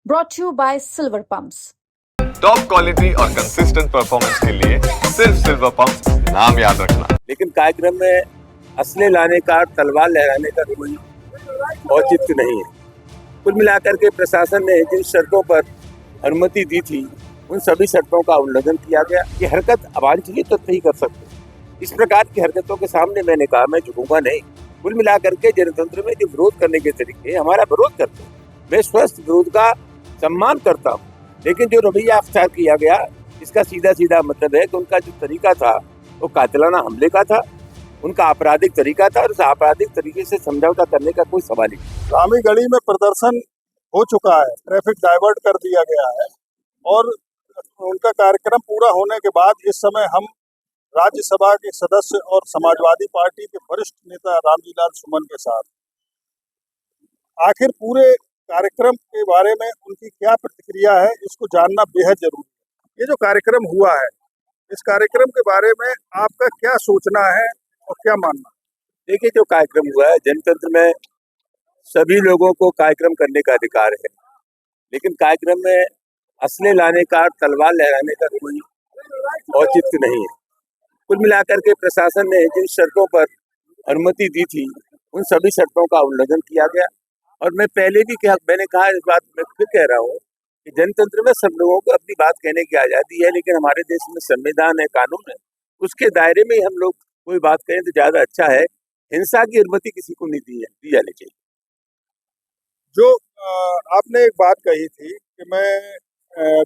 brought to you by Silver Pumps. Top quality और consistent performance के लिए सिर्फ सिल्वर पंप नाम याद रखना। लेकिन कार्यक्रम में असले लाने का, तलवार लहराने का कोई औचित्य नहीं है। कुल मिलाकर के प्रशासन ने जिन शर्तों पर अनुमति दी थी उन सभी शर्तों का उल्लंघन किया गया। ये हरकत अवांछनीय तो नहीं कर सकते। इस प्रकार की हरकतों के सामने मैंने कहा मैं झुकूंगा नहीं। कुल मिलाकर के जनतंत्र में जो विरोध करने के तरीके हमारा विरोध करते हैं, मैं स्वस्थ विरोध का सम्मान करता हूँ, लेकिन जो रवैया अख्तियार किया गया इसका सीधा सीधा मतलब है कि उनका जो तरीका था वो कातिलाना हमले का था, उनका आपराधिक तरीका था और उस आपराधिक तरीके से समझौता करने का कोई सवाल ही नहीं। रामी गली में प्रदर्शन हो चुका है, ट्रैफिक डाइवर्ट कर दिया गया है और उनका कार्यक्रम पूरा होने के बाद इस समय हम राज्यसभा के सदस्य और समाजवादी पार्टी के वरिष्ठ नेता रामजी लाल सुमन के साथ आखिर पूरे कार्यक्रम के बारे में उनकी क्या प्रतिक्रिया है इसको जानना बेहद जरूरी है। ये जो कार्यक्रम हुआ है, इस कार्यक्रम के बारे में आपका क्या सोचना है और क्या मानना? देखिए, जो कार्यक्रम हुआ है, जनतंत्र में सभी लोगों को कार्यक्रम करने का अधिकार है, लेकिन कार्यक्रम में असले लाने का, तलवार लहराने का कोई औचित्य नहीं है। कुल मिलाकर के प्रशासन ने जिन शर्तों पर अनुमति दी थी उन सभी शर्तों का उल्लंघन किया गया। और मैं पहले भी मैंने कहा, इस बात मैं फिर कह रहा हूँ कि जनतंत्र में सब लोगों को अपनी बात कहने की आज़ादी है, लेकिन हमारे देश में संविधान है, कानून है, उसके दायरे में ही हम लोग कोई बात कहें तो ज़्यादा अच्छा है। हिंसा की अनुमति किसी को नहीं दी जानी चाहिए। जो आपने एक बात कही थी कि मैं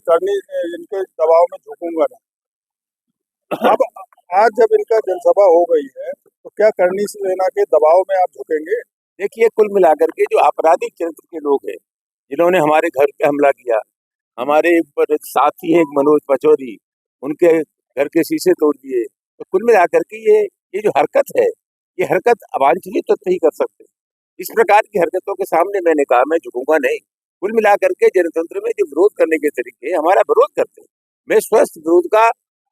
करनी इनके दबाव में झुकूंगा नहीं। अब आज जब इनका जनसभा हो गई है तो क्या करनी सेना के दबाव में आप झुकेंगे? देखिए, कुल मिलाकर के जो आपराधिक चरित्र के लोग हैं जिन्होंने हमारे घर पे हमला किया, हमारे ऊपर साथी हैं मनोज पचौरी, उनके घर के शीशे तोड़ दिए, तो कुल मिलाकर के ये जो हरकत है, ये हरकत अवांछनीय तो नहीं कर सकते। इस प्रकार की हरकतों के सामने मैंने कहा मैं झुकूंगा नहीं। कुल मिलाकर के जनतंत्र में जो विरोध करने के तरीके हमारा विरोध करते हैं, मैं स्वस्थ विरोध का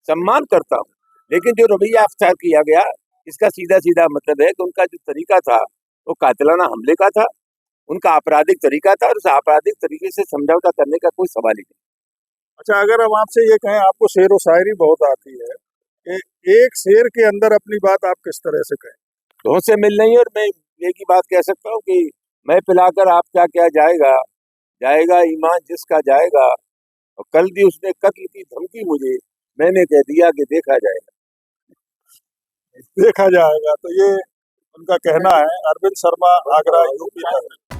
सम्मान करता हूँ, लेकिन जो रवैया अख्तियार किया गया इसका सीधा सीधा मतलब है कि उनका जो तरीका था वो कातिलाना हमले का था, उनका आपराधिक तरीका था और उस आपराधिक तरीके से समझौता करने का कोई सवाल ही नहीं। अच्छा, अगर हम आपसे ये कहें, आपको शेर व शायरी बहुत आती है, कि एक शेर के अंदर अपनी बात आप किस तरह से कहें? तो से मिल नहीं, और मैं एक ही बात कह सकता हूँ कि मैं पिलाकर आप क्या जाएगा, जाएगा ईमान जिसका जाएगा, और कल दी उसने कत्ल की धमकी मुझे, मैंने कह दिया कि देखा जाएगा। देखा जाएगा, तो ये उनका कहना है। अरविंद शर्मा, आगरा, यूपी।